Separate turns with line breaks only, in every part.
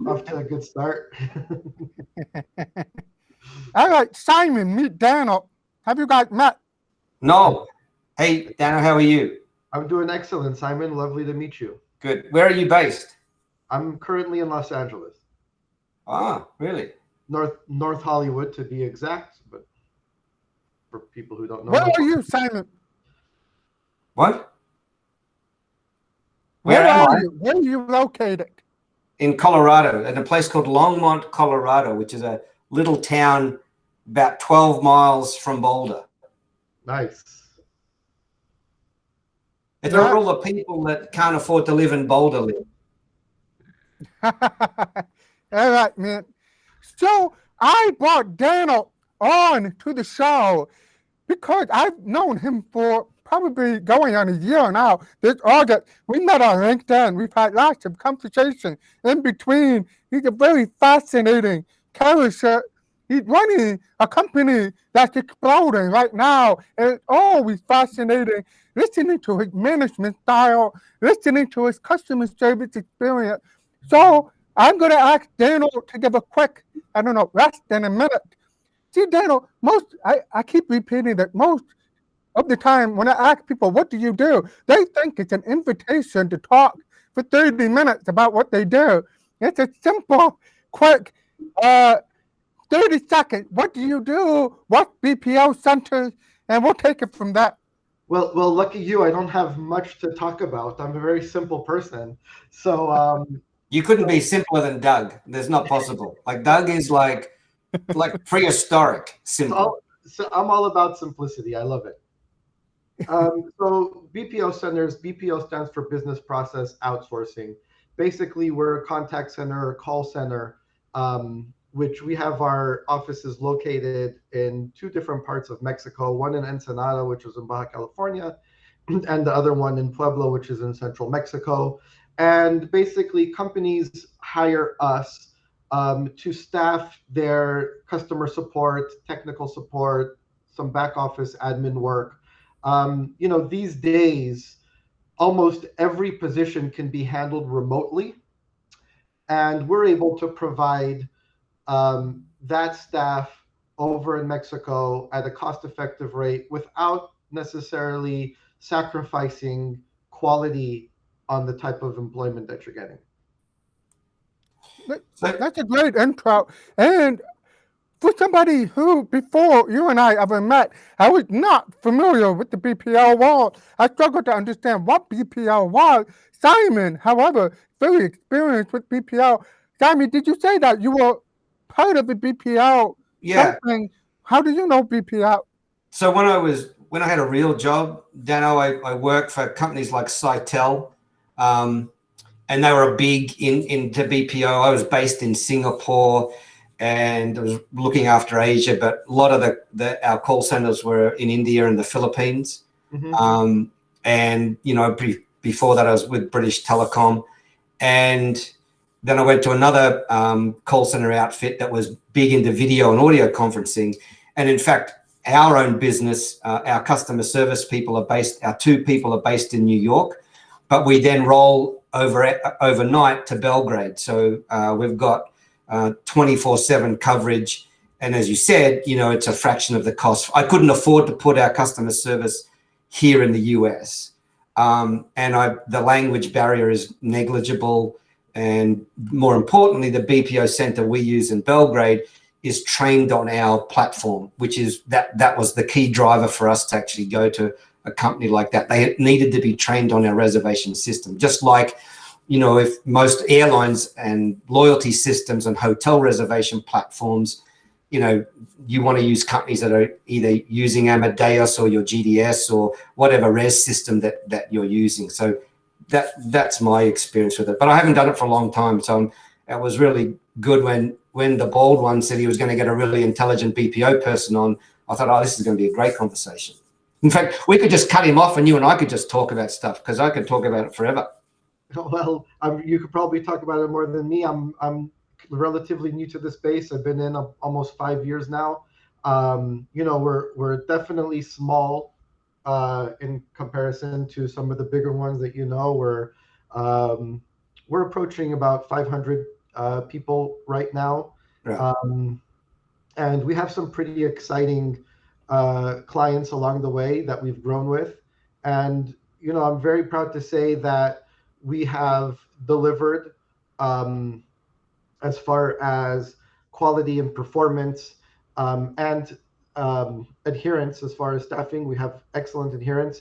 Off to a good start.
All right, Simon, meet Daniel. Have you guys met?
No. Hey, Dano, how are you?
I'm doing excellent, Simon. Lovely to meet you.
Good. Where are you based?
I'm currently in Los Angeles,
Ah, really?
North Hollywood to be exact. But for people who don't know
Where
North,
are you, Simon?
What? Where
Where
am
are
I?
you? Where are you located?
In Colorado, in a place called Longmont, Colorado, which is a little town about 12 miles from Boulder.
nice.
It's where
Yeah.
all the people that can't afford to live in Boulder live.
All right, man. So I brought Daniel on to the show because I've known him for probably going on a year now. This August, we met on LinkedIn. We've had lots of conversation in between. He's a very fascinating character. He's running a company that's exploding right now, and it's always fascinating listening to his management style, listening to his customer service experience. So I'm going to ask Daniel to give a quick, I don't know, less than a minute. See, Daniel, I keep repeating that most of the time when I ask people, what do you do? They think it's an invitation to talk for 30 minutes about what they do. It's a simple, quick, uh, 30 seconds. What do you do? What BPO centers? And we'll take it from that.
Well, lucky you. I don't have much to talk about. I'm a very simple person. So,
You couldn't be simpler than Doug. There's not possible. Like Doug is like prehistoric simple.
so I'm all about simplicity. I love it. So BPO centers, BPO stands for business process outsourcing. Basically, we're a contact center or call center, which we have our offices located in two different parts of Mexico, one in Ensenada, which is in Baja California, and the other one in Puebla, which is in central Mexico. And basically, companies hire us to staff their customer support, technical support, some back office admin work. These days, almost every position can be handled remotely, and we're able to provide that staff over in Mexico at a cost effective rate without necessarily sacrificing quality on the type of employment that you're getting.
That-
So
That's a great intro. And for somebody who, before you and I ever met, I was not familiar with the BPL world. I struggled to understand what BPL was. Simon, however, very experienced with BPL. Simon, did you say that you were part of the BPL
yeah.
something? How do you know BPL?
So when I had a real job, Dano, I worked for companies like Cytel, um, and they were big into BPO. I was based in Singapore, and I was looking after Asia, but a lot of our call centers were in India and the Philippines.
Hmm.
Um, and before that, I was with British Telecom, and then I went to another call center outfit that was big into video and audio conferencing. And in fact, our own business, our customer service people our two people are based in New York, but we then roll overnight to Belgrade. So we've got 24/7 coverage. And as you said, it's a fraction of the cost. I couldn't afford to put our customer service here in the US. And the language barrier is negligible. And more importantly, the BPO center we use in Belgrade is trained on our platform, which is that was the key driver for us to actually go to a company like that. They needed to be trained on our reservation system, just like, if most airlines and loyalty systems and hotel reservation platforms, you want to use companies that are either using Amadeus or your GDS or whatever res system that you're using. So that's my experience with it. But I haven't done it for a long time. So it was really good when the bald one said he was going to get a really intelligent BPO person on. I thought, oh, this is going to be a great conversation. In fact, we could just cut him off and you and I could just talk about stuff because I could talk about it forever.
Well, you could probably talk about it more than me. I'm relatively new to the space. I've been in almost 5 years now. We're definitely small in comparison to some of the bigger ones that you know. we're approaching about 500 people right now.
Right.
And we have some pretty exciting clients along the way that we've grown with. And, I'm very proud to say that we have delivered um, as far as quality and performance and adherence as far as staffing. We have excellent adherence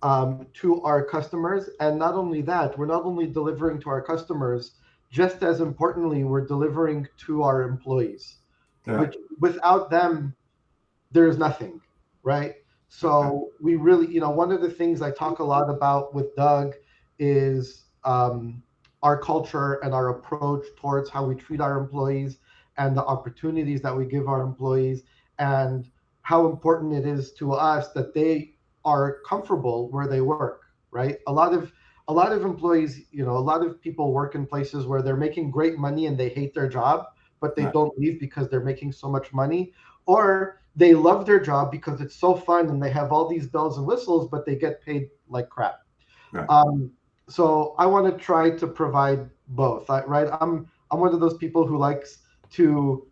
to our customers. And not only that, we're not only delivering to our customers, just as importantly, we're delivering to our employees,
Right.
which without them, there's nothing, right? So we really, one of the things I talk a lot about with Doug is our culture and our approach towards how we treat our employees and the opportunities that we give our employees, and how important it is to us that they are comfortable where they work, right? A lot of employees, a lot of people work in places where they're making great money and they hate their job, but they
Right.
don't leave because they're making so much money, or they love their job because it's so fun and they have all these bells and whistles, but they get paid like crap.
Right.
So I want to try to provide both, right? I'm one of those people who likes to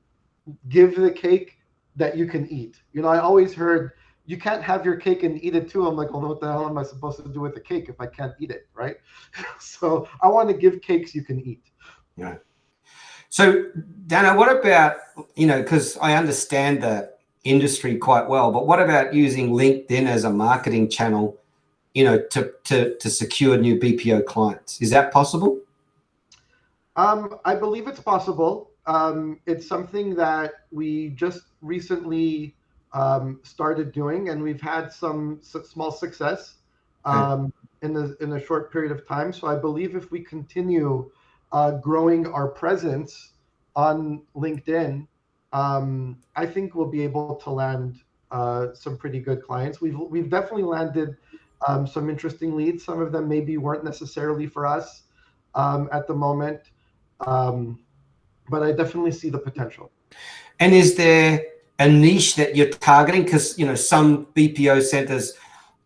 give the cake that you can eat. I always heard you can't have your cake and eat it too. I'm like, well, what the hell am I supposed to do with the cake if I can't eat it, right? So I want to give cakes you can eat.
Yeah. So, Dana, what about, because I understand the industry quite well, but what about using LinkedIn as a marketing channel, to secure new BPO clients? Is that possible?
I believe it's possible. It's something that we just recently started doing, and we've had some small success in a short period of time. So I believe if we continue growing our presence on LinkedIn, I think we'll be able to land some pretty good clients. We've definitely landed some interesting leads. Some of them maybe weren't necessarily for us at the moment. But I definitely see the potential.
And is there a niche that you're targeting? Because, some BPO centers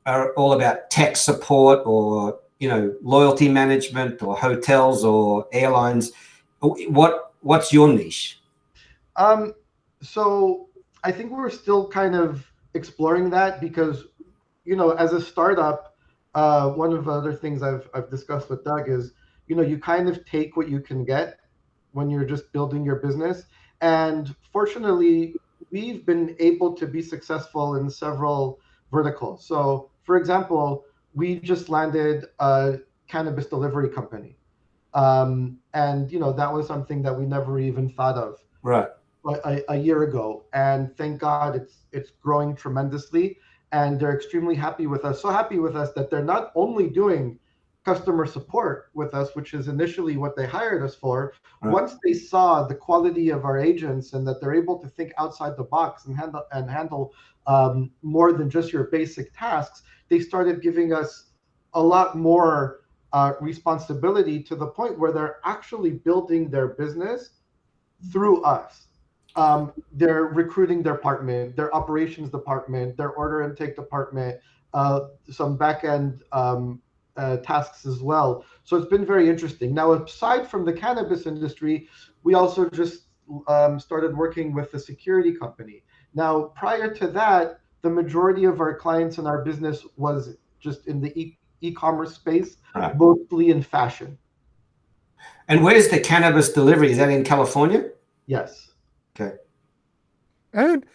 are all about tech support or, loyalty management or hotels or airlines. What's your niche?
So I think we're still kind of exploring that because, as a startup, one of the other things I've discussed with Doug is, you kind of take what you can get when you're just building your business. And fortunately, we've been able to be successful in several verticals. So, for example, we just landed a cannabis delivery company. And, that was something that we never even thought of
Right.
a year ago. And thank God it's growing tremendously. And they're extremely happy with us. So happy with us that they're not only doing customer support with us, which is initially what they hired us for.
Right.
Once they saw the quality of our agents and that they're able to think outside the box and handle more than just your basic tasks, they started giving us a lot more responsibility, to the point where they're actually building their business through us. Their recruiting department, their operations department, their order intake department, some back end tasks as well. So it's been very interesting. Now, aside from the cannabis industry, we also just started working with a security company. Now, prior to that, the majority of our clients in our business was just in the e-commerce space,
Right.
mostly in fashion.
And where's the cannabis delivery? Is that in California?
Yes.
Okay.
And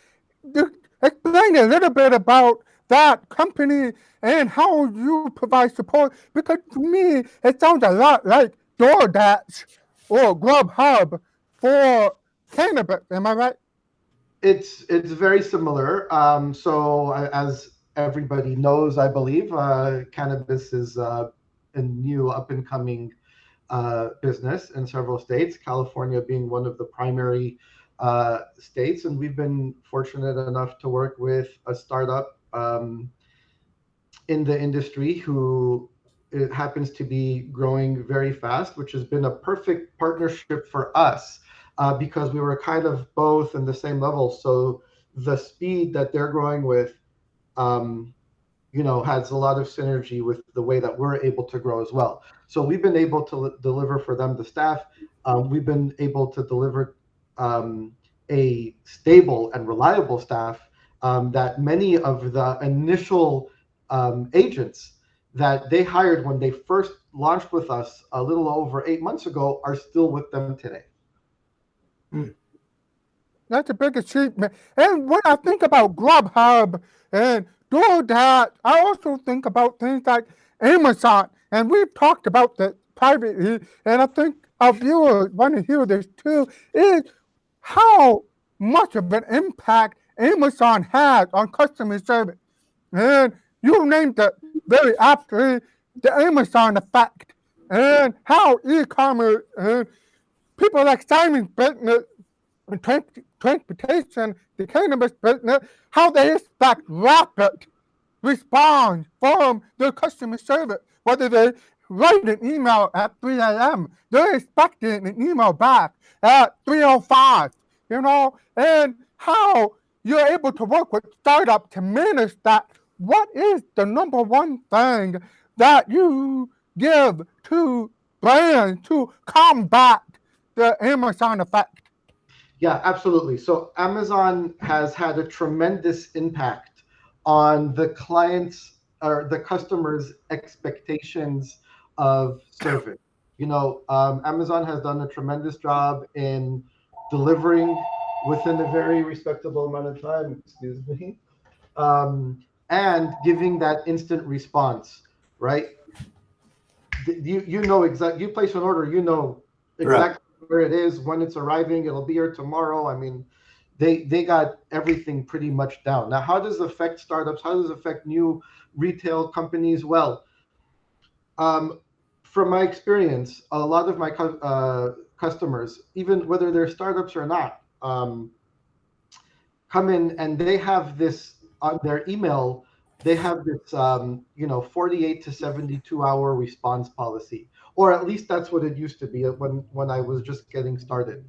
explain a little bit about that company and how you provide support, because to me it sounds a lot like DoorDash or Grubhub for cannabis. Am I right?
It's very similar. So as everybody knows, I believe, cannabis is a new up and coming business in several states, California being one of the primary states. And we've been fortunate enough to work with a startup in the industry who it happens to be growing very fast, which has been a perfect partnership for us because we were kind of both in the same level. So the speed that they're growing with, has a lot of synergy with the way that we're able to grow as well. So we've been able to deliver for them the staff. We've been able to deliver a stable and reliable staff that many of the initial agents that they hired when they first launched with us a little over 8 months ago are still with them today.
That's a big achievement. And when I think about Grubhub and DoorDash, I also think about things like Amazon. And we've talked about that privately, and I think our viewers want to hear this too, is how much of an impact Amazon has on customer service. And you named it very aptly, the Amazon effect, and how e-commerce and people like Simon's business and transportation, the cannabis business, how they expect rapid response from their customer service. Whether they write an email at 3 a.m., they're expecting an email back at 3:05, and how you're able to work with startups to manage that. What is the number one thing that you give to brands to combat the Amazon effect?
Yeah, absolutely. So Amazon has had a tremendous impact on the clients or the customers' expectations of service. Amazon has done a tremendous job in delivering within a very respectable amount of time, excuse me, and giving that instant response, right? You place an order, exactly where it is, when it's arriving, it'll be here tomorrow. I mean, they got everything pretty much down. Now, how does it affect startups? How does it affect new retail companies? Well, from my experience, a lot of my customers, even whether they're startups or not, come in and they have this on their email. They have this, 48 to 72 hour response policy, or at least that's what it used to be when I was just getting started.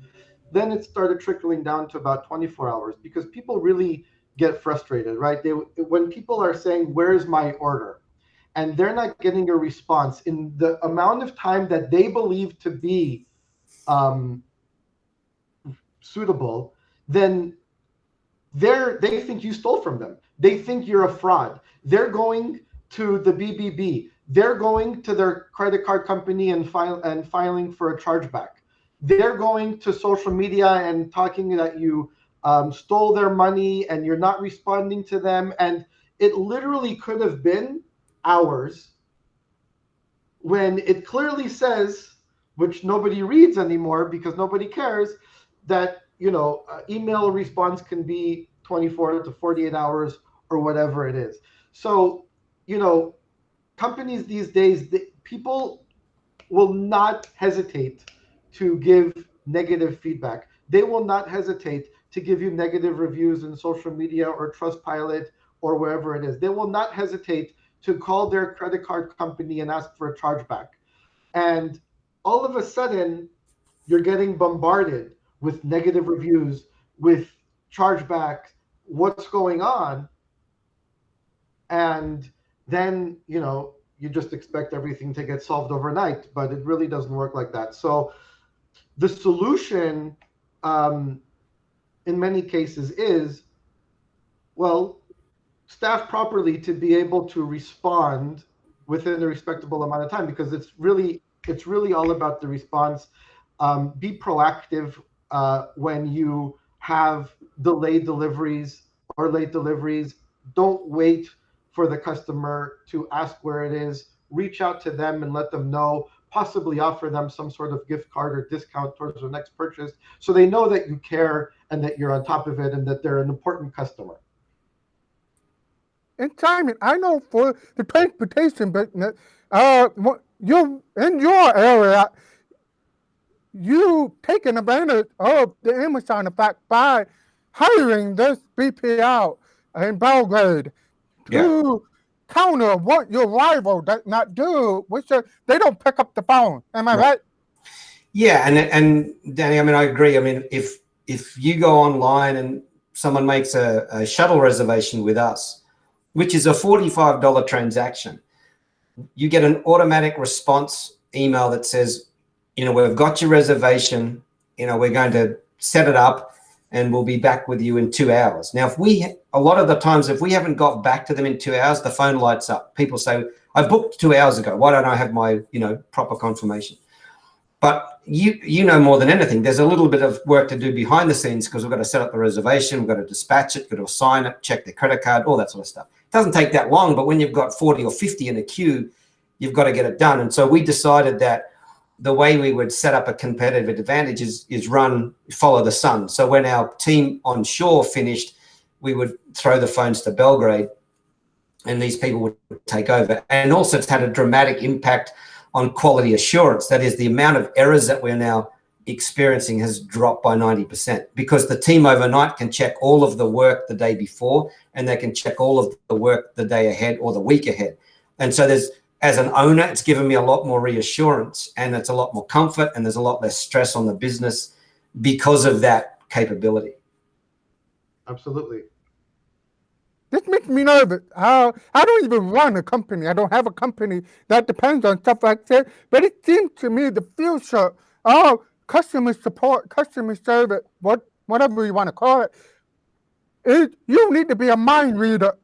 Then it started trickling down to about 24 hours because people really get frustrated, right? When people are saying, "Where's my order?" and they're not getting a response in the amount of time that they believe to be suitable, then they think you stole from them. They think you're a fraud. They're going to the BBB. They're going to their credit card company and filing for a chargeback. They're going to social media and talking that you stole their money and you're not responding to them. And it literally could have been hours when it clearly says, which nobody reads anymore because nobody cares, that email response can be 24 to 48 hours or whatever it is. So, companies these days, people will not hesitate to give negative feedback. They will not hesitate to give you negative reviews in social media or Trustpilot or wherever it is. They will not hesitate to call their credit card company and ask for a chargeback. And all of a sudden, you're getting bombarded with negative reviews, with chargebacks, what's going on. And then, you just expect everything to get solved overnight, but it really doesn't work like that. So the solution in many cases is, well, staff properly to be able to respond within a respectable amount of time, because it's really all about the response. Be proactive when you have delayed deliveries or late deliveries. Don't wait for the customer to ask where it is. Reach out to them and let them know, possibly offer them some sort of gift card or discount towards their next purchase, so they know that you care and that you're on top of it and that they're an important customer.
And Simon, I know for the transportation business, you in your area, you taken advantage of the Amazon effect by hiring this BPO in Belgrade to counter what your rival does not do, which is they don't pick up the phone. Am I right?
Yeah, and Danny, I mean, I agree. I mean, if you go online and someone makes a shuttle reservation with us, which is a $45 transaction. You get an automatic response email that says, we've got your reservation, we're going to set it up and we'll be back with you in 2 hours. Now, a lot of the times, if we haven't got back to them in 2 hours, the phone lights up. People say, I booked 2 hours ago. Why don't I have my, proper confirmation? But you know more than anything, there's a little bit of work to do behind the scenes because we've got to set up the reservation, we've got to dispatch it, got to assign it, check their credit card, all that sort of stuff. It doesn't take that long, but when you've got 40 or 50 in a queue, you've got to get it done. And so we decided that the way we would set up a competitive advantage is follow the sun. So when our team on shore finished, we would throw the phones to Belgrade and these people would take over. And also it's had a dramatic impact on quality assurance. That is, the amount of errors that we're now experiencing has dropped by 90% because the team overnight can check all of the work the day before and they can check all of the work the day ahead or the week ahead. And so as an owner, it's given me a lot more reassurance and it's a lot more comfort and there's a lot less stress on the business because of that capability.
Absolutely.
This makes me nervous. I don't even run a company. I don't have a company that depends on stuff like that. But it seems to me the future of customer support, customer service, whatever you want to call it, is you need to be a mind reader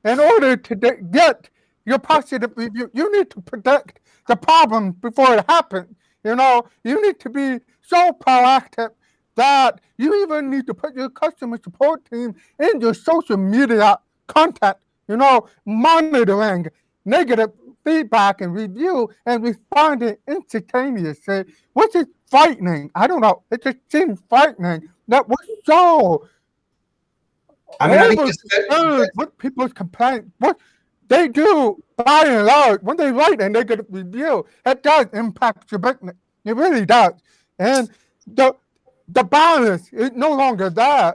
in order to get your positive review. You need to predict the problem before it happens. You need to be so proactive that you even need to put your customer support team in your social media content, monitoring negative feedback and review and responding instantaneously, which is frightening. I don't know. It just seems frightening that we're so with people's complaints. What they do, by and large, when they write a negative review, it does impact your business. It really does. And the balance is no longer there.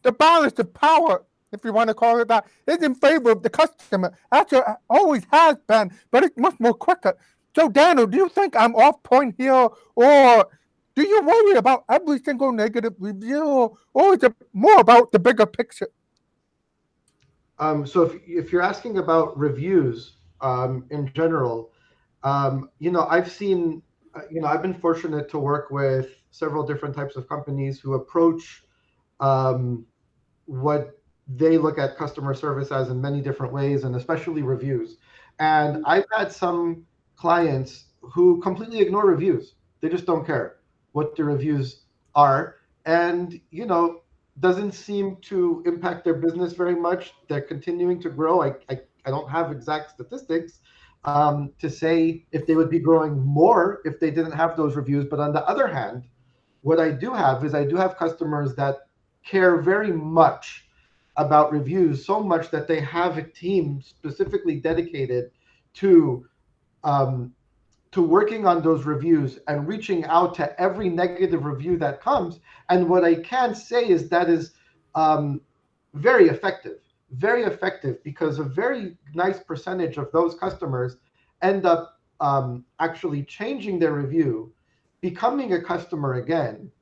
The balance of power, if you want to call it that, is in favor of the customer. Actually, it always has been, but it's much more quicker. So, Daniel, do you think I'm off point here, or do you worry about every single negative review, or is it more about the bigger picture?
So if you're asking about reviews in general, I've seen, I've been fortunate to work with several different types of companies who approach what they look at customer service as in many different ways, and especially reviews. And I've had some clients who completely ignore reviews. They just don't care what the reviews are. And, doesn't seem to impact their business very much. They're continuing to grow. I don't have exact statistics to say if they would be growing more if they didn't have those reviews. But on the other hand, what I do have customers that care very much about reviews, so much that they have a team specifically dedicated to working on those reviews and reaching out to every negative review that comes. And what I can say is that is very effective because a very nice percentage of those customers end up actually changing their review, becoming a customer again,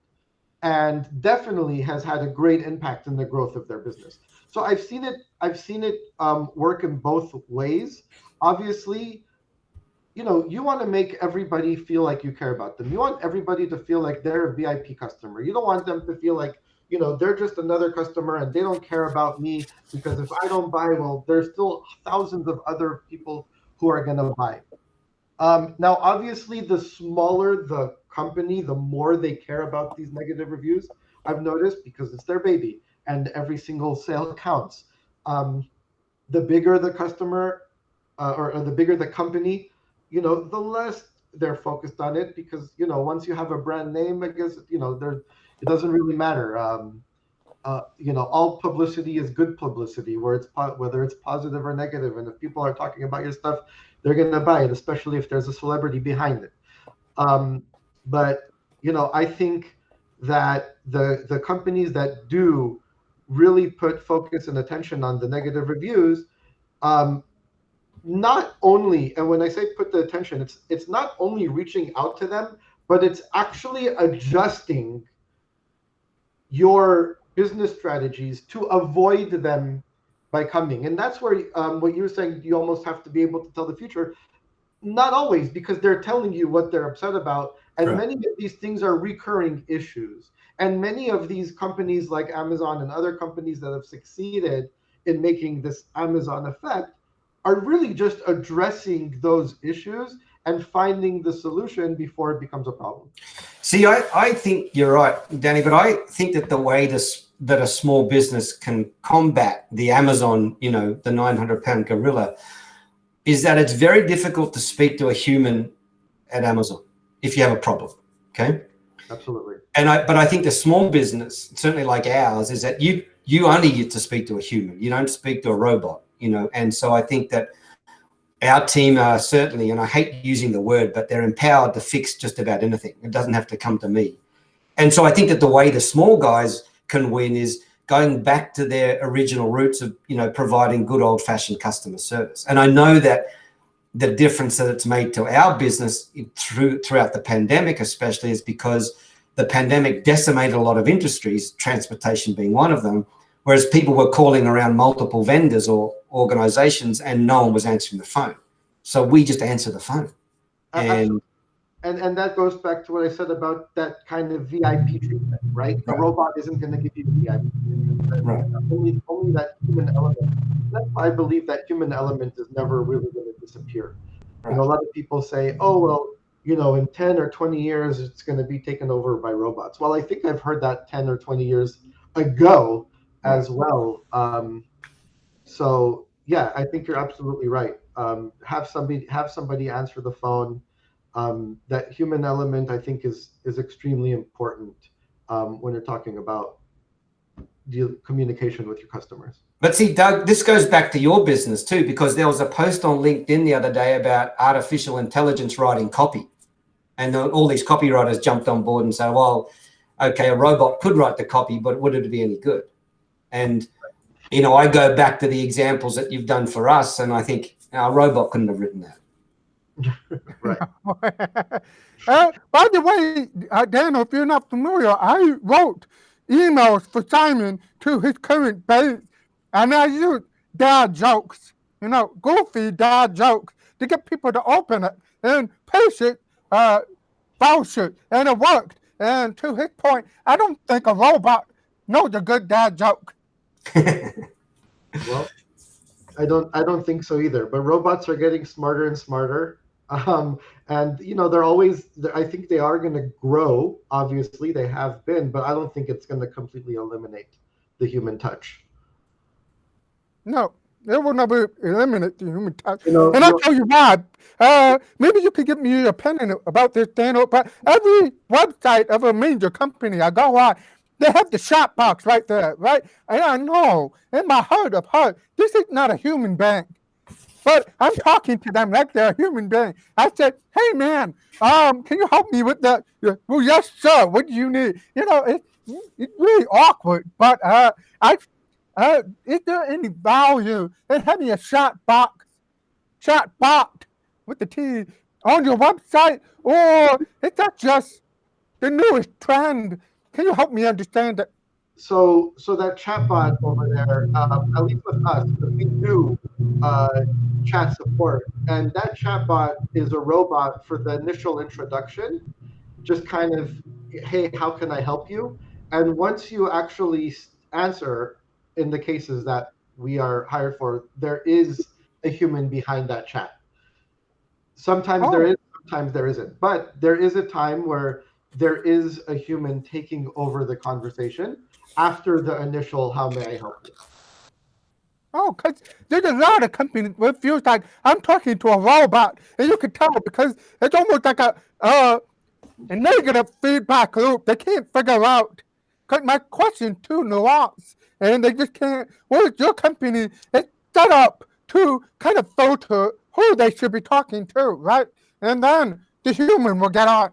and definitely has had a great impact in the growth of their business. So I've seen it work in both ways. Obviously, you want to make everybody feel like you care about them. You want everybody to feel like they're a VIP customer. You don't want them to feel like, they're just another customer and they don't care about me, because if I don't buy, well, there's still thousands of other people who are going to buy. Now, obviously, the smaller the company, the more they care about these negative reviews. I've noticed, because it's their baby and every single sale counts. The bigger the customer or the bigger the company, the less they're focused on it, because, once you have a brand name, I guess, it doesn't really matter. All publicity is good publicity, whether it's positive or negative. And if people are talking about your stuff, they're going to buy it, especially if there's a celebrity behind it. But, I think that the companies that do really put focus and attention on the negative reviews, not only, and when I say put the attention, it's not only reaching out to them, but it's actually adjusting your business strategies to avoid them by coming. And that's where what you were saying, you almost have to be able to tell the future. Not always, because they're telling you what they're upset about. And
Right.
many of these things are recurring issues. And many of these companies like Amazon and other companies that have succeeded in making this Amazon effect are really just addressing those issues and finding the solution before it becomes a problem.
See, I think you're right, Danny, but I think that the way that a small business can combat the Amazon, the 900-pound gorilla, is that it's very difficult to speak to a human at Amazon if you have a problem. Okay.
Absolutely.
But I think the small business, certainly like ours, is that you only get to speak to a human. You don't speak to a robot, And so I think that our team are certainly, and I hate using the word, but they're empowered to fix just about anything. It doesn't have to come to me. And so I think that the way the small guys can win is going back to their original roots of, providing good old fashioned customer service. And I know that the difference that it's made to our business throughout the pandemic, especially, is because the pandemic decimated a lot of industries, transportation being one of them, whereas people were calling around multiple vendors or organizations and no one was answering the phone. So we just answer the phone.
And that goes back to what I said about that kind of VIP treatment, right? A robot isn't going to give you VIP treatment.
Right.
Only that human element. That's why I believe that human element is never really going to disappear.
Right.
A lot of people say, oh, well, in 10 or 20 years, it's going to be taken over by robots. Well, I think I've heard that 10 or 20 years ago as well. So yeah, I think you're absolutely right. Have somebody answer the phone. That human element, I think, is extremely important when you're talking about communication with your customers.
But see, Doug, this goes back to your business too, because there was a post on LinkedIn the other day about artificial intelligence writing copy. And all these copywriters jumped on board and said, well, okay, a robot could write the copy, but would it be any good? And, I go back to the examples that you've done for us, and I think our robot couldn't have written that.
Right.
By the way, Daniel, if you're not familiar, I wrote emails for Simon to his current base, and I used dad jokes, goofy dad jokes to get people to open it and paste it, vouch it, and it worked. And to his point, I don't think a robot knows a good dad joke.
Well, I don't think so either. But robots are getting smarter and smarter. And they're always, I think they are going to grow. Obviously, they have been, but I don't think it's going to completely eliminate the human touch.
No, it will never eliminate the human touch. And I'll tell you why. Maybe you could give me your opinion about this, Daniel, but every website of a major company I go on, they have the chat box right there, right? And I know in my heart of heart, this is not a human being. But I'm talking to them like they're a human being. I said, hey, man, can you help me with that? Well, yes, sir. What do you need? It's really awkward. But is there any value in having a chat bot with the T on your website? Or is that just the newest trend? Can you help me understand it?
So that chatbot over there, at least with us, we do chat support, and that chatbot is a robot for the initial introduction, just kind of, hey, how can I help you? And once you actually answer, in the cases that we are hired for, there is a human behind that chat. Sometimes there is, sometimes there isn't, but there is a time where there is a human taking over the conversation after the initial, how may I help you?
Oh, because there's a lot of companies where it feels like I'm talking to a robot, and you can tell because it's almost like a negative feedback loop. They can't figure out, because my question too nuanced, and they just can't. Well, your company is set up to kind of filter who they should be talking to, right? And then the human will get on.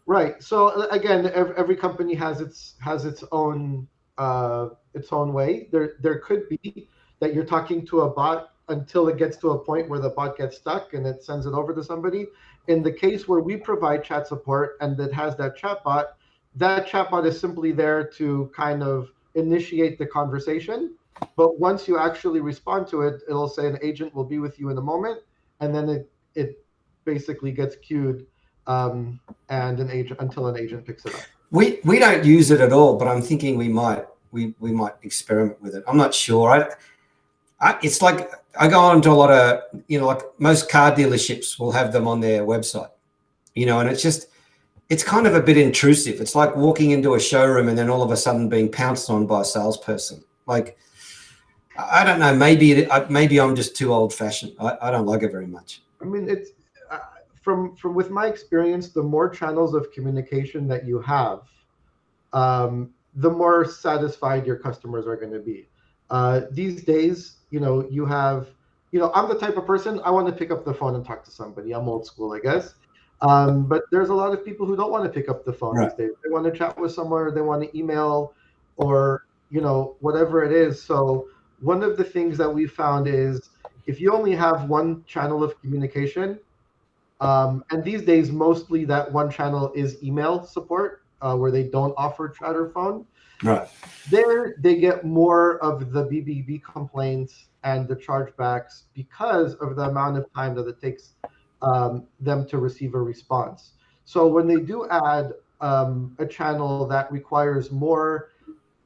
Right. So again, every company has its own way. There could be that you're talking to a bot until it gets to a point where the bot gets stuck and it sends it over to somebody. In the case where we provide chat support and that has that chatbot is simply there to kind of initiate the conversation. But once you actually respond to it, it'll say an agent will be with you in a moment, and then it basically gets queued, and an agent until an agent picks it up.
We don't use it at all, but I'm thinking we might experiment with it. I'm not sure. It's like I go on to a lot of, like most car dealerships will have them on their website, and it's kind of a bit intrusive. It's like walking into a showroom and then all of a sudden being pounced on by a salesperson. Like, I don't know, maybe I'm just too old fashioned. I don't like it very much.
I mean, it's from with my experience, the more channels of communication that you have, the more satisfied your customers are going to be. These days, you have, I'm the type of person, I want to pick up the phone and talk to somebody. I'm old school, I guess. But there's a lot of people who don't want to pick up the phone these days. They want to chat with someone, or they want to email, or whatever it is. So one of the things that we found is if you only have one channel of communication, and these days mostly that one channel is email support, where they don't offer chat or phone.
Right.
There they get more of the BBB complaints and the chargebacks because of the amount of time that it takes them to receive a response. So when they do add a channel that requires more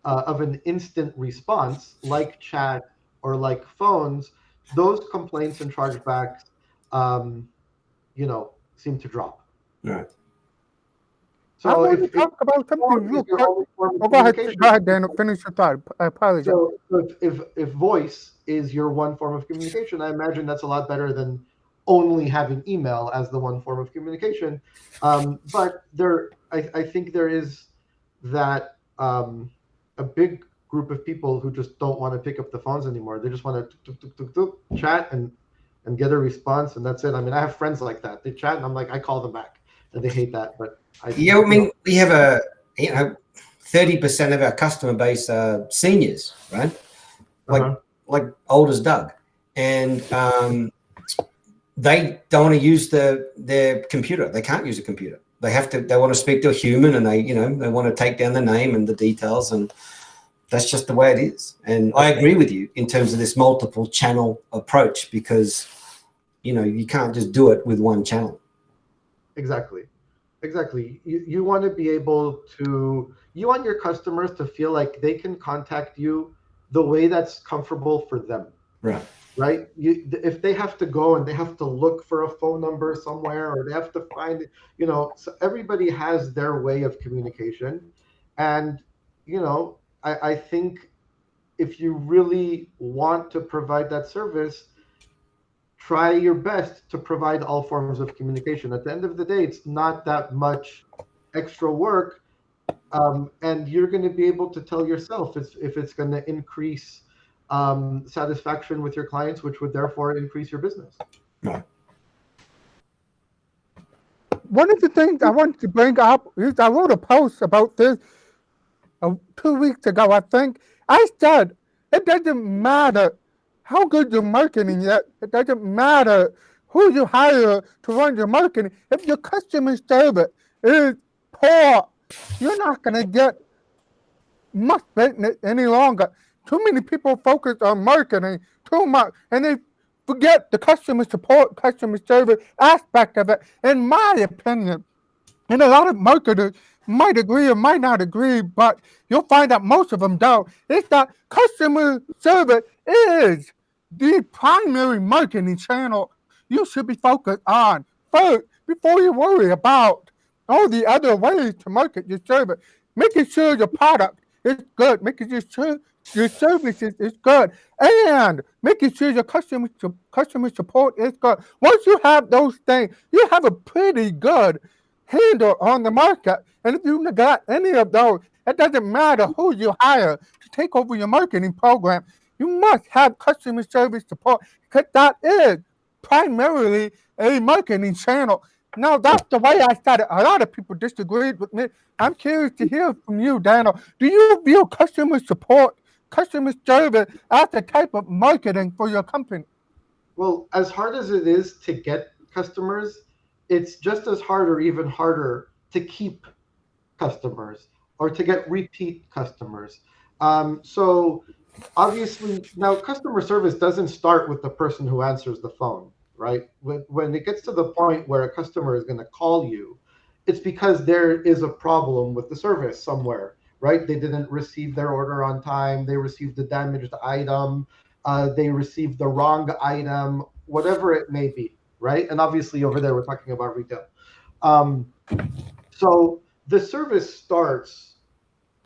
of an instant response, like chat or like phones, those complaints and chargebacks, seem to drop.
Right.
So I want to talk about something real quick. Go ahead, Daniel. Finish your thought. I apologize.
So if voice is your one form of communication, I imagine that's a lot better than only having email as the one form of communication. But I think there is that a big group of people who just don't want to pick up the phones anymore. They just want to chat and get a response, and that's it. I mean, I have friends like that. They chat, and I'm like, I call them back, and they hate that. But we
have 30% of our customer base are seniors, right? Like old as Doug, and they don't want to use their computer. They can't use a computer. They want to speak to a human, and they want to take down the name and the details, and that's just the way it is. And I agree with you in terms of this multiple channel approach, because you can't just do it with one channel.
Exactly. You want to be able to, you want your customers to feel like they can contact you the way that's comfortable for them. Right. If they have to go and they have to look for a phone number somewhere, or they have to find it, so everybody has their way of communication. And, I think if you really want to provide that service, try your best to provide all forms of communication. At the end of the day, it's not that much extra work. And you're going to be able to tell yourself if it's going to increase satisfaction with your clients, which would therefore increase your business.
Right.
One of the things I wanted to bring up is I wrote a post about this 2 weeks ago, I think. I said it doesn't matter how good your marketing is. It doesn't matter who you hire to run your marketing. If your customer service is poor, you're not going to get much business any longer. Too many people focus on marketing too much, and they forget the customer support, customer service aspect of it, in my opinion. And a lot of marketers might agree or might not agree, but you'll find that most of them don't. It's that customer service is the primary marketing channel you should be focused on first before you worry about all the other ways to market your service. Making sure your product is good, making sure your services is good, and making sure your customer support is good. Once you have those things, you have a pretty good handle on the market. And if you got any of those, it doesn't matter who you hire to take over your marketing program. You must have customer service support, because that is primarily a marketing channel. Now, that's the way I started. A lot of people disagreed with me. I'm curious to hear from you, Daniel. Do you view customer support, customer service as a type of marketing for your company?
Well, as hard as it is to get customers, it's just as hard or even harder to keep customers or to get repeat customers. So obviously, now customer service doesn't start with the person who answers the phone, right? When it gets to the point where a customer is going to call you, it's because there is a problem with the service somewhere, right? They didn't receive their order on time. They received a damaged item. They received the wrong item, whatever it may be, right? And obviously, over there, we're talking about retail. Um, so the service starts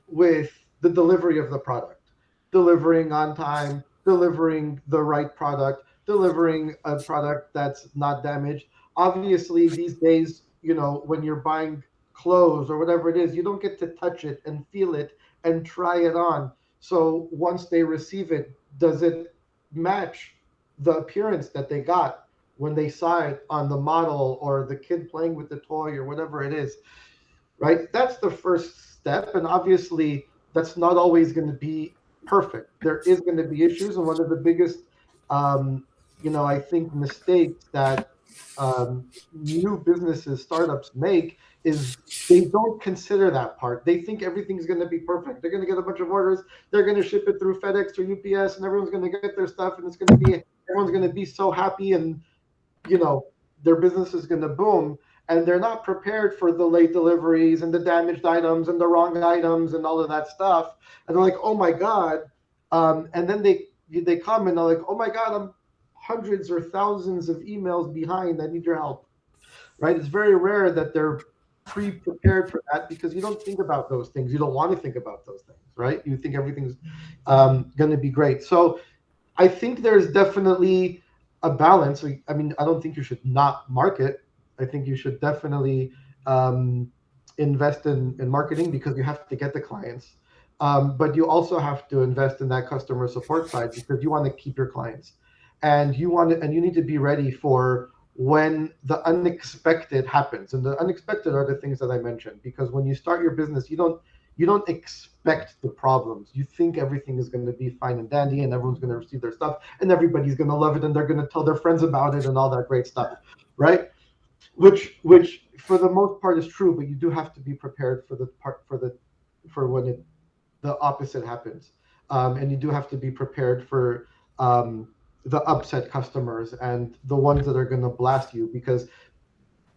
with the delivery of the product, delivering on time, delivering the right product, delivering a product that's not damaged. Obviously, these days, when you're buying clothes or whatever it is, you don't get to touch it and feel it and try it on. So once they receive it, does it match the appearance that they got when they saw it on the model or the kid playing with the toy or whatever it is? Right? That's the first step. And obviously, that's not always going to be perfect. There is going to be issues. And one of the biggest, I think, mistakes that new businesses, startups make is they don't consider that part. They think everything's going to be perfect. They're going to get a bunch of orders. They're going to ship it through FedEx or UPS, and everyone's going to get their stuff, and everyone's going to be so happy, and their business is going to boom. And they're not prepared for the late deliveries and the damaged items and the wrong items and all of that stuff. And they're like, oh my God. And then they come and they're like, oh my God, I'm hundreds or thousands of emails behind. I need your help. Right? It's very rare that they're pre-prepared for that because you don't think about those things. You don't want to think about those things, right? You think everything's going to be great. So I think there's definitely a balance. I mean, I don't think you should not market. I think you should definitely invest in marketing because you have to get the clients. But you also have to invest in that customer support side because you want to keep your clients, and you need to be ready for when the unexpected happens. And the unexpected are the things that I mentioned, because when you start your business, you don't expect the problems. You think everything is going to be fine and dandy and everyone's going to receive their stuff and everybody's going to love it and they're going to tell their friends about it and all that great stuff, right? Which for the most part is true, but you do have to be prepared for when the opposite happens, and you do have to be prepared for the upset customers and the ones that are going to blast you, because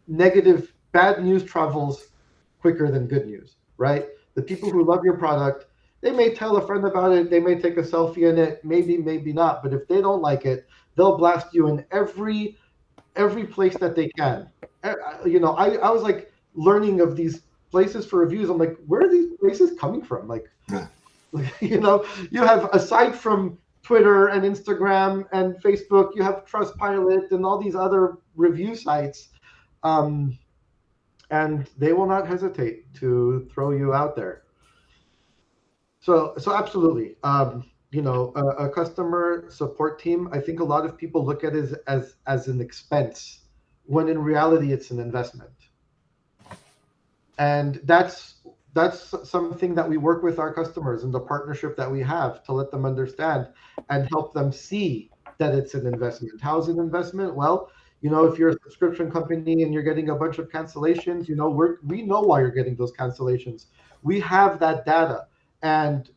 bad news travels quicker than good news, right? The people who love your product, they may tell a friend about it, they may take a selfie in it, maybe not, but if they don't like it, they'll blast you in every place that they can. I was like learning of these places for reviews. I'm like, where are these places coming from? Like, you have, aside from Twitter and Instagram and Facebook, you have Trustpilot and all these other review sites, and they will not hesitate to throw you out there. So absolutely. A customer support team, I think a lot of people look at it as an expense, when in reality it's an investment. And that's something that we work with our customers in the partnership that we have to let them understand and help them see that it's an investment. How's an investment? Well, if you're a subscription company and you're getting a bunch of cancellations, we know why you're getting those cancellations. We have that data, and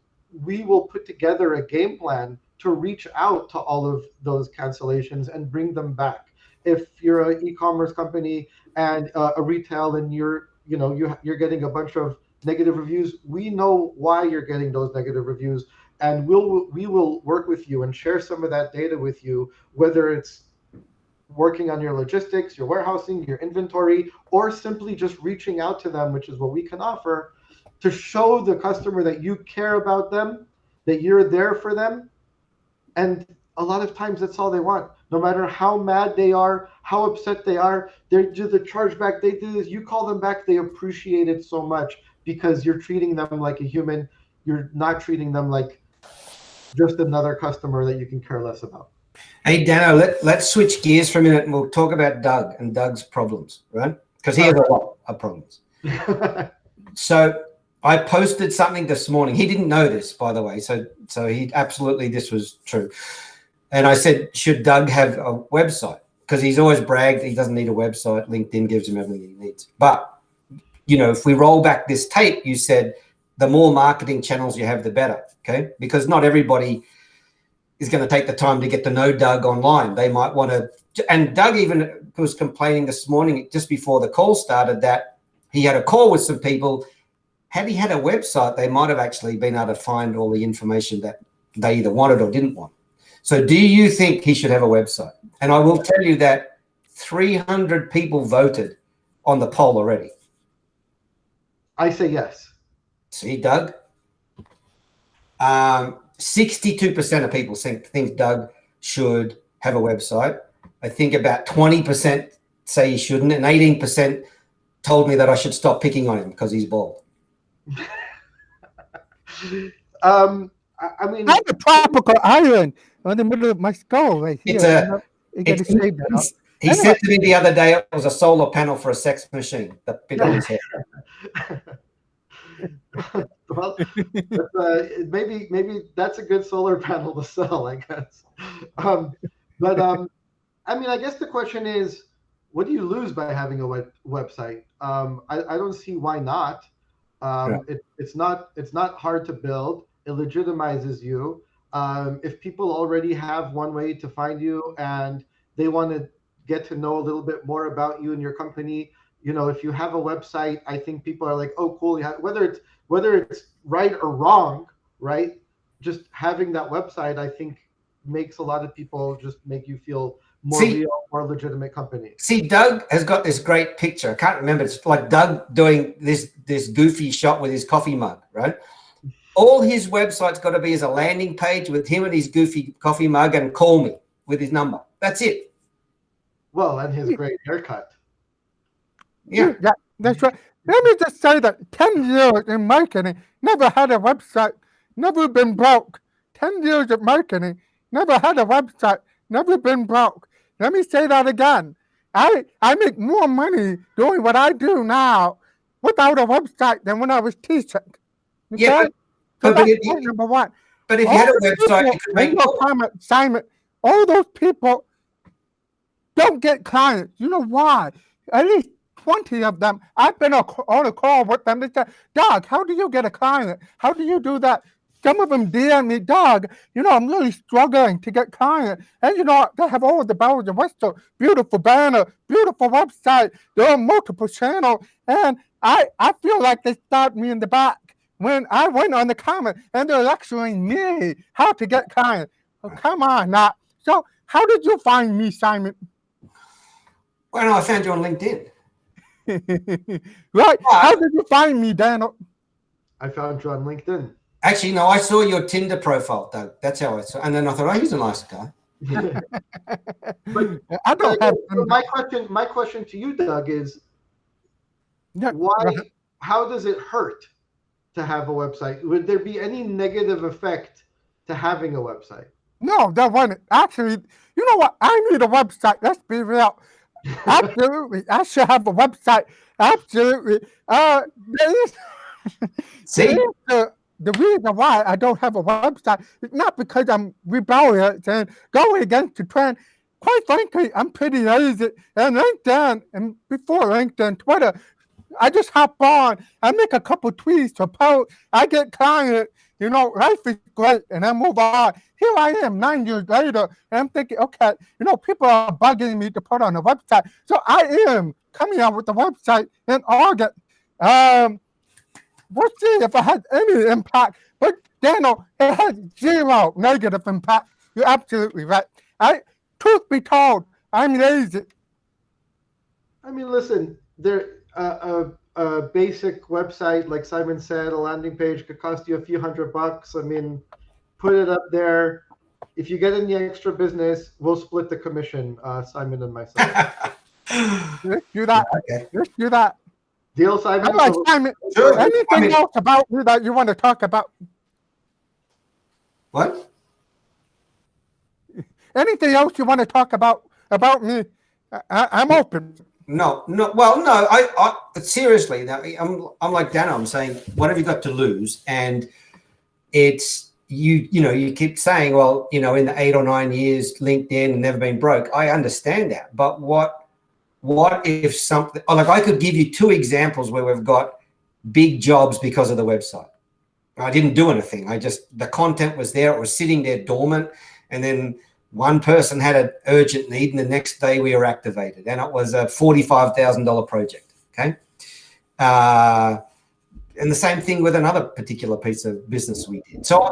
we will put together a game plan to reach out to all of those cancellations and bring them back. If you're an e-commerce company and a retail, and you're getting a bunch of negative reviews, we know why you're getting those negative reviews, and we will work with you and share some of that data with you, whether it's working on your logistics, your warehousing, your inventory, or simply just reaching out to them, which is what we can offer, to show the customer that you care about them, that you're there for them. And a lot of times that's all they want. No matter how mad they are, how upset they are, they do the chargeback, they do this, you call them back, they appreciate it so much because you're treating them like a human. You're not treating them like just another customer that you can care less about.
Hey, Dano, let's switch gears for a minute and we'll talk about Doug and Doug's problems, right? Because he has a lot of problems. So I posted something this morning. He didn't know this, by the way. So he absolutely, this was true. And I said, should Doug have a website? Because he's always bragged he doesn't need a website. LinkedIn gives him everything he needs. But, if we roll back this tape, you said the more marketing channels you have, the better. Okay, because not everybody is going to take the time to get to know Doug online. They might want to, and Doug even was complaining this morning just before the call started that he had a call with some people. Had he had a website, they might have actually been able to find all the information that they either wanted or didn't want. So do you think he should have a website? And I will tell you that 300 people voted on the poll already.
I say yes.
See, Doug? 62% of people think Doug should have a website. I think about 20% say he shouldn't, and 18% told me that I should stop picking on him because he's bald.
I mean,
I have a tropical island on the middle of my skull right here.
He said to me the other day it was a solar panel for a sex machine that bit on his head.
Well, maybe that's a good solar panel to sell, I guess. I mean, I guess the question is, what do you lose by having a website? I don't see why not. It's not hard to build. It legitimizes you. If people already have one way to find you and they want to get to know a little bit more about you and your company, you know, if you have a website, I think people are like, oh, cool. Whether it's right or wrong, right? Just having that website, I think, makes a lot of people just make you feel more real, more legitimate company.
See, Doug has got this great picture. I can't remember. It's like Doug doing this goofy shot with his coffee mug, right? All his website's got to be as a landing page with him and his goofy coffee mug and call me with his number. That's it.
Well, and his great haircut.
Yeah,
that's right. Let me just say that 10 years in marketing, never had a website, never been broke. 10 years of marketing, never had a website, never been broke. Let me say that again. I make more money doing what I do now without a website than when I was teaching. Okay?
Yeah,
so that's point number one.
But if you had a website, you could make
more. Simon, all those people don't get clients. You know why? At least 20 of them, I've been on a call with them. They said, Doug, how do you get a client? How do you do that? Some of them DM me, Doug, you know, I'm really struggling to get clients. And, you know, they have all the bells and whistles, beautiful banner, beautiful website. There are multiple channels. And I feel like they stabbed me in the back when I went on the comment and they're lecturing me how to get clients. Oh, come on now. So how did you find me, Simon?
Well, no, I found you on LinkedIn.
Right. How did you find me, Daniel?
I found you on LinkedIn.
Actually, no, I saw your Tinder profile, Doug. That's how I saw. And then I thought, oh, he's a nice guy.
But
I don't have.
My question to you, Doug, is why? How does it hurt to have a website? Would there be any negative effect to having a website?
No, there wasn't. Actually, you know what? I need a website. Let's be real. Absolutely, I should have a website. Absolutely.
See.
The reason why I don't have a website is not because I'm rebellious and going against the trend. Quite frankly, I'm pretty lazy. And LinkedIn, and before LinkedIn, Twitter, I just hop on. I make a couple tweets or posts. I get clients. You know, life is great, and I move on. Here I am 9 years later, and I'm thinking, okay, you know, people are bugging me to put on a website. So I am coming out with the website in August. We'll see if it has any impact. But, Daniel, it has zero negative impact. You're absolutely right. Truth be told, I'm lazy.
I mean, listen, a basic website, like Simon said, a landing page could cost you a few $100. I mean, put it up there. If you get any extra business, we'll split the commission, Simon and myself.
Let's do that.
Okay.
Let's do that.
Deal, Simon?
I'm like, Simon,
Sure.
anything else about me that you want to talk about?
What?
Anything else you want to talk about me? I'm open.
No. Well, no. I seriously. I'm like Dano. I'm saying, what have you got to lose? And it's you know, you keep saying, well, you know, in the 8 or 9 years, LinkedIn and never been broke. I understand that, but what if something? Like, I could give you 2 examples where we've got big jobs because of the website. I didn't do anything. The content was there. It was sitting there dormant. And then one person had an urgent need, and the next day we were activated. And it was a $45,000 project. Okay. And the same thing with another particular piece of business we did. So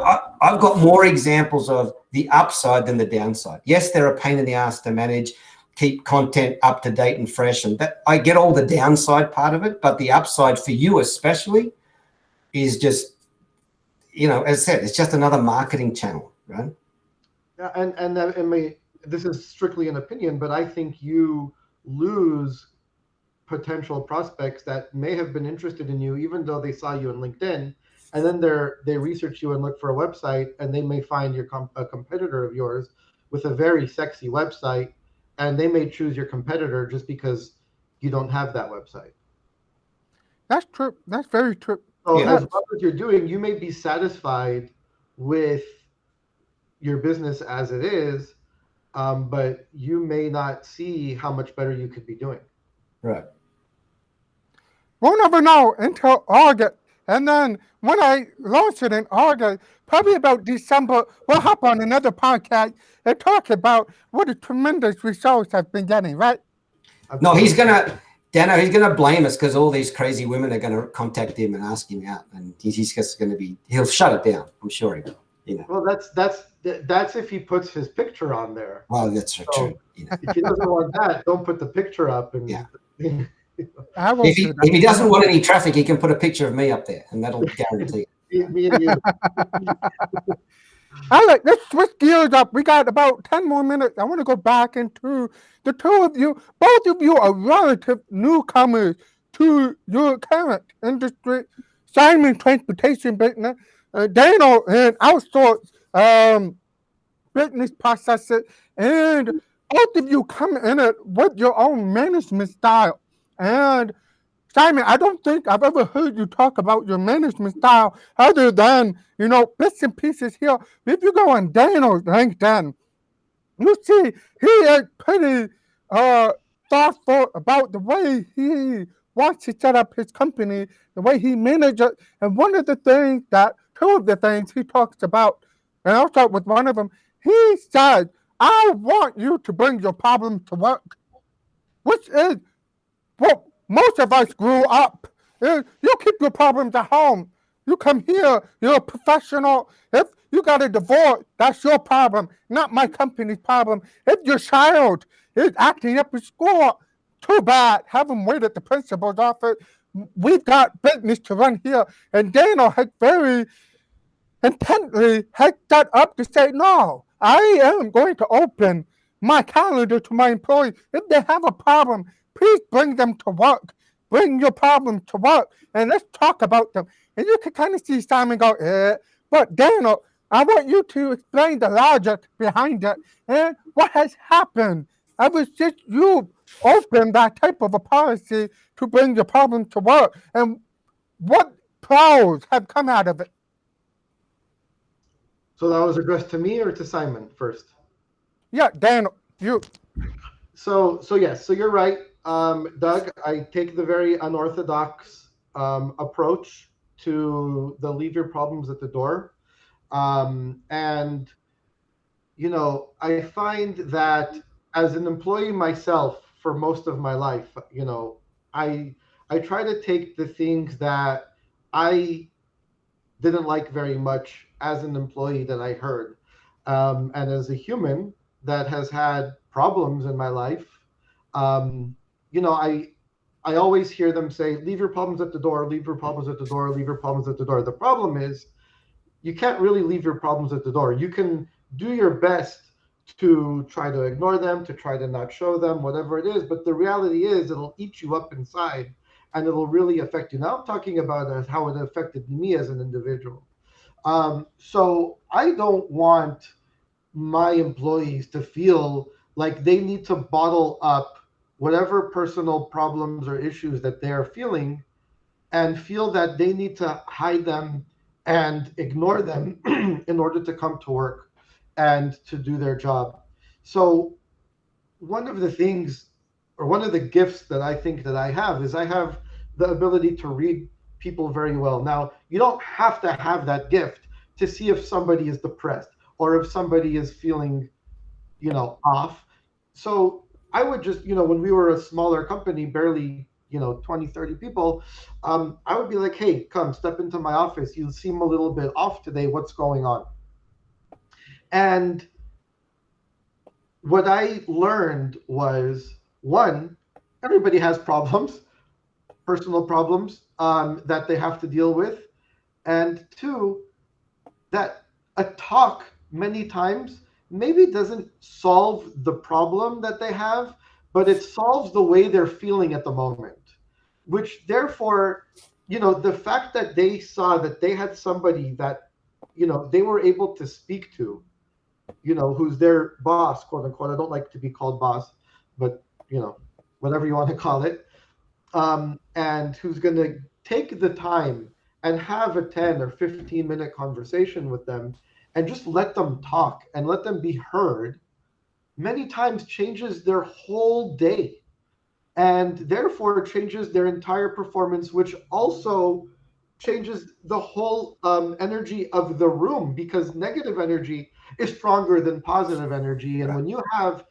I've got more examples of the upside than the downside. Yes, they're a pain in the ass to manage, keep content up to date and fresh. And that I get all the downside part of it, but the upside for you especially is just, as I said, it's just another marketing channel, right?
Yeah, and this is strictly an opinion, but I think you lose potential prospects that may have been interested in you, even though they saw you on LinkedIn, and then they research you and look for a website, and they may find a competitor of yours with a very sexy website, and they may choose your competitor just because you don't have that website.
That's true. That's very true.
So as well as you're doing, you may be satisfied with your business as it is, but you may not see how much better you could be doing.
Right.
We'll never know until August. And then when I launch it in August, probably about December, we'll hop on another podcast and talk about what the tremendous results I've been getting, right?
No, Dano, he's going to blame us because all these crazy women are going to contact him and ask him out. And he's just going to he'll shut it down. I'm sure he will.
Well, that's if he puts his picture on there.
Well, that's true.
If he doesn't want that, don't put the picture up. And
if he doesn't want any traffic, he can put a picture of me up there, and that'll guarantee it.
Me and you.
All right, let's switch gears up. We got about 10 more minutes. I want to go back into the two of you. Both of you are relative newcomers to your current industry. Simon, transportation business. Dano, and outsource business processes. And both of you come in it with your own management style. And Simon, I don't think I've ever heard you talk about your management style other than, bits and pieces here. If you go on Dano's LinkedIn, you see he is pretty thoughtful about the way he wants to set up his company, the way he manages it. And two of the things he talks about, and I'll start with one of them, he says, I want you to bring your problems to work, which is what most of us grew up. You keep your problems at home. You come here, you're a professional. If you got a divorce, that's your problem, not my company's problem. If your child is acting up at school, too bad. Have them wait at the principal's office. We've got business to run here. And Dano has very intently set up to say, no, I am going to open my calendar to my employees. If they have a problem, please bring them to work. Bring your problems to work, and let's talk about them. And you can kind of see Simon go, but Dano, I want you to explain the logic behind it and what has happened ever since you opened that type of a policy to bring your problem to work, and what pros have come out of it.
So that was addressed to me or to Simon first?
Yeah, Dano, you.
So yes, so you're right. Doug, I take the very unorthodox approach to the leave your problems at the door. And, I find that as an employee myself for most of my life, I try to take the things that I didn't like very much as an employee that I heard. And as a human that has had problems in my life, I always hear them say, leave your problems at the door, leave your problems at the door, leave your problems at the door. The problem is you can't really leave your problems at the door. You can do your best to try to ignore them, to try to not show them, whatever it is. But the reality is it'll eat you up inside and it'll really affect you. Now I'm talking about how it affected me as an individual. So I don't want my employees to feel like they need to bottle up whatever personal problems or issues that they're feeling and feel that they need to hide them and ignore them in order to come to work and to do their job. So one of the things, or one of the gifts that I think that I have is I have the ability to read people very well. Now, you don't have to have that gift to see if somebody is depressed or if somebody is feeling, off. So I would just, when we were a smaller company, barely, 20, 30 people, I would be like, hey, come step into my office. You seem a little bit off today. What's going on? And what I learned was, one, everybody has problems, personal problems, that they have to deal with. And two, that a talk many times maybe doesn't solve the problem that they have, but it solves the way they're feeling at the moment, which therefore, the fact that they saw that they had somebody that, they were able to speak to, who's their boss, quote unquote. I don't like to be called boss, but, whatever you want to call it. And who's going to take the time and have a 10 or 15-minute conversation with them and just let them talk and let them be heard, many times changes their whole day and therefore changes their entire performance, which also changes the whole energy of the room, because negative energy is stronger than positive energy. And when you have,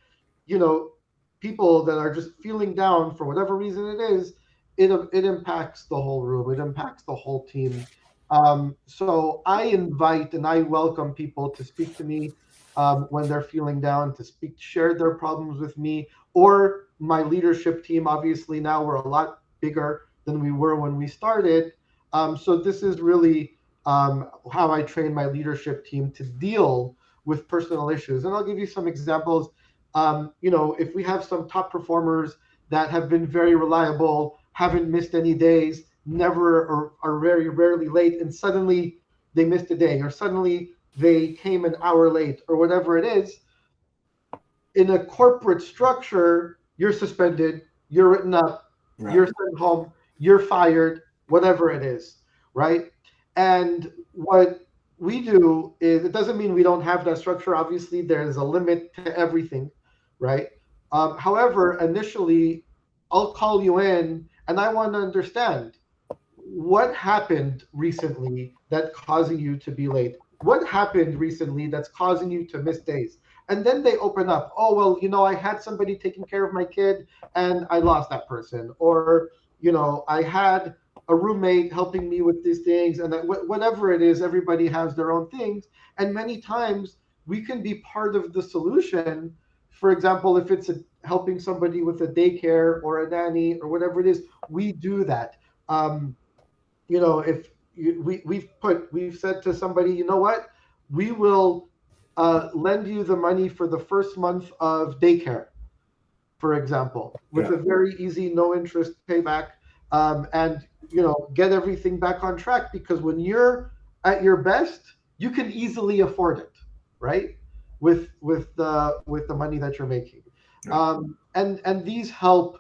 people that are just feeling down for whatever reason it is, it impacts the whole room. It impacts the whole team. So I invite and I welcome people to speak to me when they're feeling down, to share their problems with me or my leadership team. Obviously, now we're a lot bigger than we were when we started. So this is really how I train my leadership team to deal with personal issues. And I'll give you some examples. If we have some top performers that have been very reliable, haven't missed any days, never or are very rarely late, and suddenly they missed a day, or suddenly they came an hour late, or whatever it is, in a corporate structure, you're suspended, you're written up, you're sent home, you're fired, whatever it is, right? And what we do is, it doesn't mean we don't have that structure. Obviously, there's a limit to everything, right? However, initially, I'll call you in and I want to understand what happened recently that causing you to be late. What happened recently that's causing you to miss days? And then they open up. Oh, well, I had somebody taking care of my kid and I lost that person. Or, I had a roommate helping me with these things. And whatever it is, everybody has their own things. And many times we can be part of the solution. For example, if it's helping somebody with a daycare or a nanny or whatever it is, we do that. If we've said to somebody, you know what, we will lend you the money for the first month of daycare, for example, with a very easy, no interest payback, and get everything back on track. Because when you're at your best, you can easily afford it, right? With the money that you're making, and these help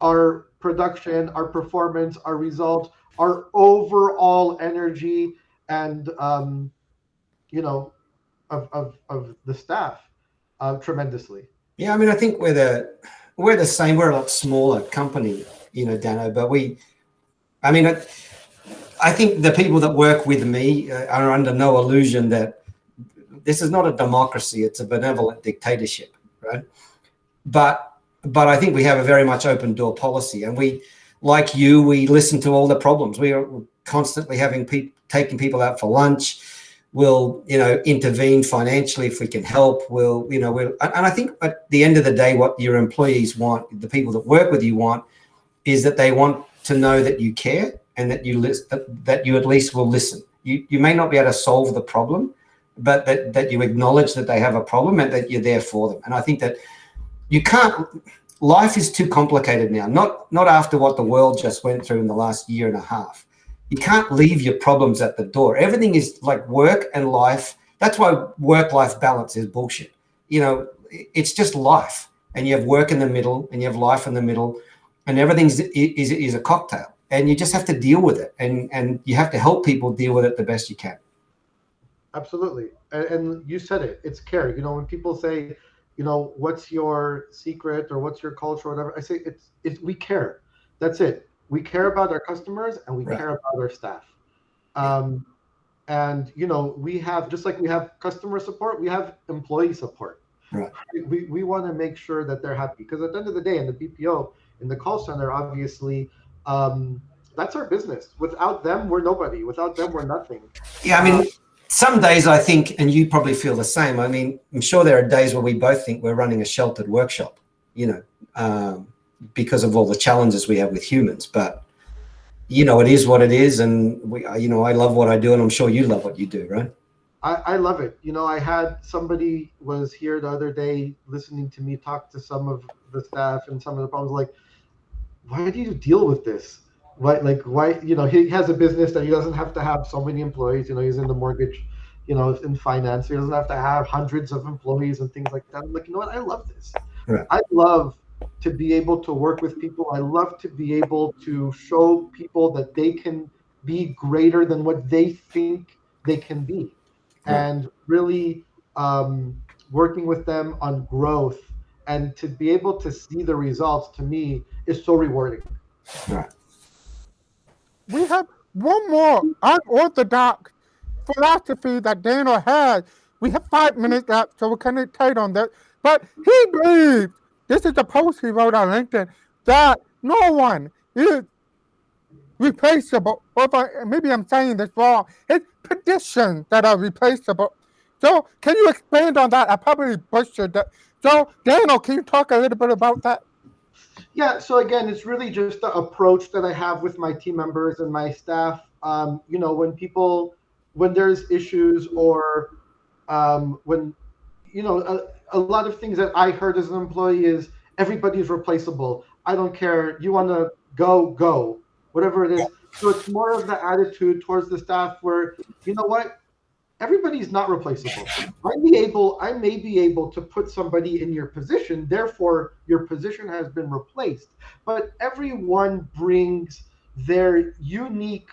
our production, our performance, our results, our overall energy, and of the staff tremendously.
Yeah, I mean, I think we're the same. We're a lot smaller company, Dano, but I think the people that work with me are under no illusion that this is not a democracy; it's a benevolent dictatorship, right? But I think we have a very much open door policy, and we listen to all the problems. We are constantly taking people out for lunch. We'll, intervene financially if we can help. And I think at the end of the day, what your employees want, the people that work with you want, is that they want to know that you care and that that you at least will listen. You may not be able to solve the problem, but that you acknowledge that they have a problem and that you're there for them. And I think that you can't. Life is too complicated now. Not after what the world just went through in the last year and a half. You can't leave your problems at the door. Everything is like work and life. That's why work-life balance is bullshit. It's just life, and you have work in the middle, and you have life in the middle, and everything is a cocktail, and you just have to deal with it, and you have to help people deal with it the best you can.
Absolutely, and you said it. It's care. When people say, what's your secret or what's your culture or whatever, I say it's we care. That's it. We care about our customers and we care about our staff. And we have, just like we have customer support, we have employee support.
Right.
We want to make sure that they're happy, because at the end of the day, in the BPO, in the call center, obviously, that's our business. Without them, we're nobody. Without them, we're nothing.
Yeah, I mean, some days I think, and you probably feel the same. I mean, I'm sure there are days where we both think we're running a sheltered workshop, because of all the challenges we have with humans. But it is what it is, and I love what I do, and I'm sure you love what you do, right?
I love it. I had somebody was here the other day listening to me talk to some of the staff and some of the problems. Like, why do you deal with this? Why? He has a business that he doesn't have to have so many employees. He's in the mortgage, in finance. He doesn't have to have hundreds of employees and things like that. I'm like, you know what? I love this.
Right.
I love to be able to work with people. I love to be able to show people that they can be greater than what they think they can be. And really working with them on growth, and to be able to see the results, to me, is so rewarding.
Right.
We have one more unorthodox philosophy that Daniel has. We have 5 minutes left, so we're kind of tight on that. But he believes, this is a post he wrote on LinkedIn, that no one is replaceable. Or maybe I'm saying this wrong. It's positions that are replaceable. So can you expand on that? I probably butchered that. So Daniel, can you talk a little bit about that?
Yeah, so again, it's really just the approach that I have with my team members and my staff. When there's issues, or when, a lot of things that I heard as an employee is everybody's replaceable. I don't care. You want to go, whatever it is. So it's more of the attitude towards the staff where, you know what? Everybody's not replaceable. I may be able to put somebody in your position, therefore your position has been replaced. But everyone brings their unique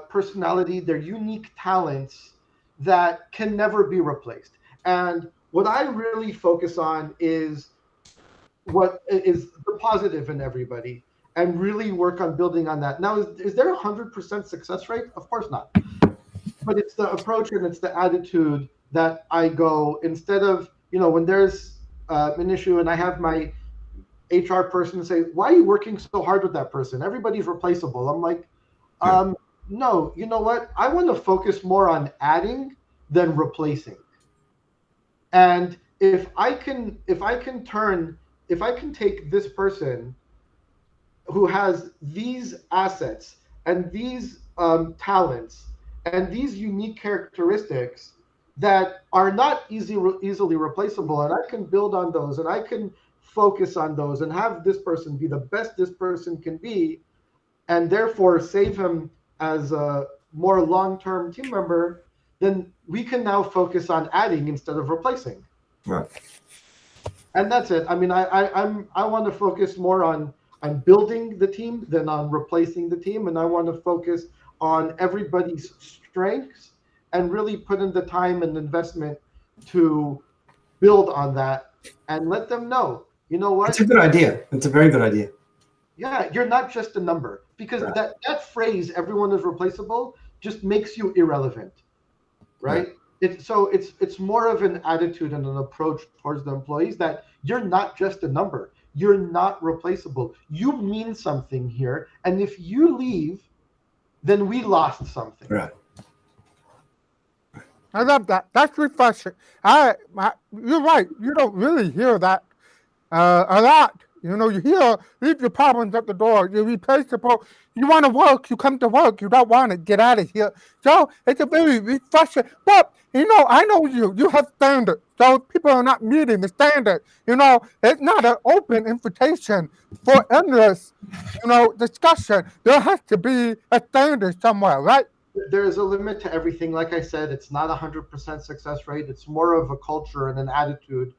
personality, their unique talents that can never be replaced. And what I really focus on is what is the positive in everybody, and really work on building on that. Now, is there 100% success rate? Of course not. But it's the approach and it's the attitude that I go, instead of, when there's an issue and I have my HR person say, why are you working so hard with that person? Everybody's replaceable. I'm like, no, you know what? I want to focus more on adding than replacing. And if I can take this person who has these assets and these talents and these unique characteristics that are not easily replaceable, and I can build on those, and I can focus on those, and have this person be the best this person can be, and therefore save him as a more long-term team member, then we can now focus on adding instead of replacing.
Right.
And that's it. I mean, I want to focus more on building the team than on replacing the team, and I want to focus on everybody's strengths and really put in the time and investment to build on that and let them know, you know what?
It's a good idea. It's a very good idea.
Yeah, you're not just a number, because that phrase, everyone is replaceable, just makes you irrelevant, right? It's more of an attitude and an approach towards the employees that you're not just a number. You're not replaceable. You mean something here, and if you leave, then we lost something.
Right.
I love that. That's refreshing. You're right. You don't really hear that a lot. You hear, leave your problems at the door. You're replaceable. You want to work, you come to work. You don't want to get out of here. So it's a very refreshing. But, I know you have standards. So people are not meeting the standard. It's not an open invitation for endless, discussion. There has to be a standard somewhere, right?
There's a limit to everything. Like I said, it's not 100% success rate. It's more of a culture and an attitude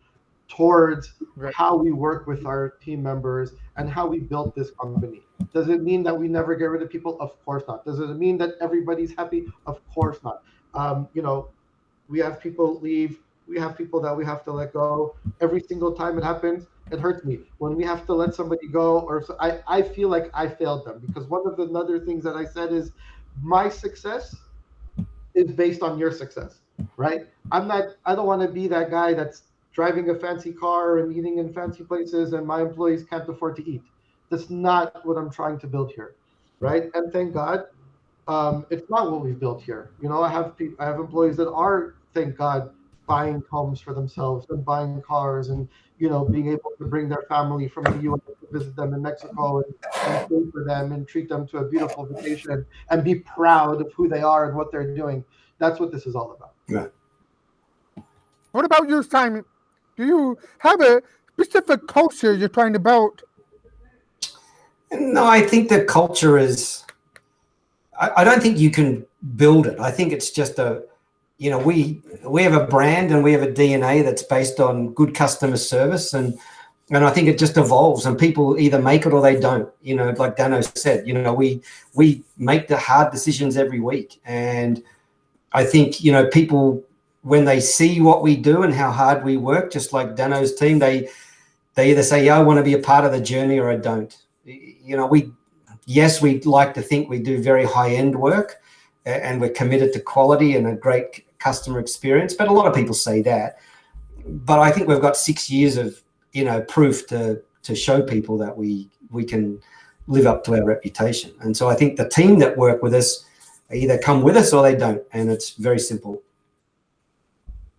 towards how we work with our team members and how we built this company. Does it mean that we never get rid of people? Of course not. Does it mean that everybody's happy? Of course not. We have people leave we have people that we have to let go. Every single time it happens, it hurts me. When we have to let somebody go, or so, I feel like I failed them, because one of the other things that I said is my success is based on your success, right? I don't want to be that guy that's driving a fancy car and eating in fancy places and my employees can't afford to eat. That's not what I'm trying to build here, right? And thank God, it's not what we've built here. I have employees that are, thank God, buying homes for themselves and buying cars, and being able to bring their family from the U.S. to visit them in Mexico, and pay for them and treat them to a beautiful vacation and be proud of who they are and what they're doing. That's what this is all about.
Yeah.
What about you, Simon? Do you have a specific culture you're trying to build?
No, I think the culture is. I don't think you can build it. I think it's just we have a brand and we have a DNA that's based on good customer service, and I think it just evolves, and people either make it or they don't. Like Dano said, we make the hard decisions every week, and I think people, when they see what we do and how hard we work, just like Dano's team, they either say, yeah, I want to be a part of the journey, or I don't. Yes, we like to think we do very high-end work and we're committed to quality and a great customer experience, but a lot of people say that. But I think we've got 6 years of, proof to show people that we can live up to our reputation. And so I think the team that work with us either come with us or they don't, and it's very simple.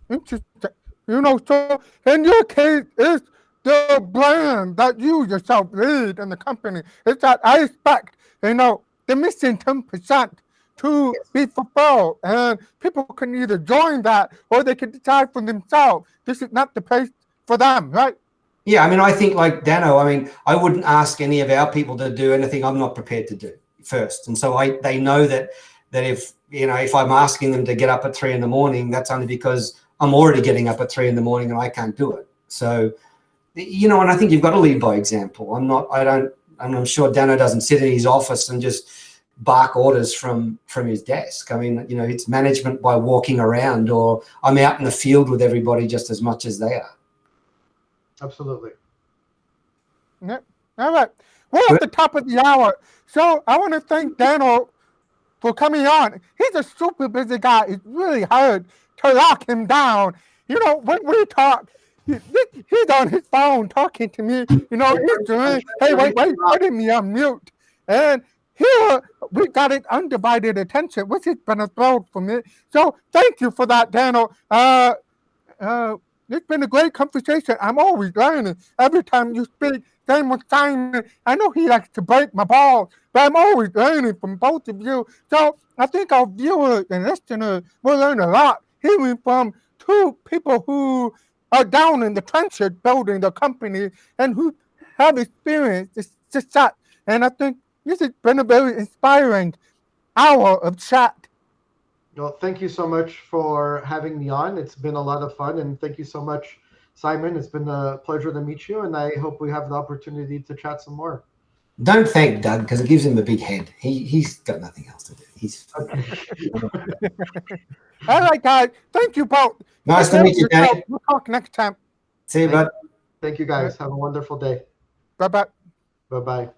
Interesting. So in your case, it's the brand that you yourself lead in the company. It's that I expect, the missing 10% to be fulfilled. And people can either join that or they can decide for themselves. This is not the place for them, right?
Yeah, I think like Dano, I wouldn't ask any of our people to do anything I'm not prepared to do first. And so they know that if I'm asking them to get up at 3 a.m, that's only because I'm already getting up at 3 a.m. and I can't do it. So, and I think you've got to lead by example. I'm sure Dano doesn't sit in his office and just bark orders from his desk. It's management by walking around, or I'm out in the field with everybody just as much as they are.
Absolutely.
Yeah. All right. We're at the top of the hour. So I want to thank Dano for coming on. He's a super busy guy. It's really hard to lock him down. When we talk, he's on his phone talking to me. He's doing, hey, wait, putting me on mute. And here we got it undivided attention, which has been a thrill for me. So thank you for that, Dano. It's been a great conversation. I'm always learning every time you speak. Same with Simon. I know he likes to break my balls, but I'm always learning from both of you. So I think our viewers and listeners will learn a lot hearing from two people who are down in the trenches building the company and who have experienced this success. And I think this has been a very inspiring hour of chat.
Well, thank you so much for having me on. It's been a lot of fun, and thank you so much, Simon. It's been a pleasure to meet you, and I hope we have the opportunity to chat some more.
Don't thank Doug, because it gives him a big head. He's got nothing else to do.
All right, guys. Thank you both.
Nice to meet you, Danny.
We'll talk next time.
See you, bud.
Thank you, guys. Have a wonderful day.
Bye-bye.
Bye-bye.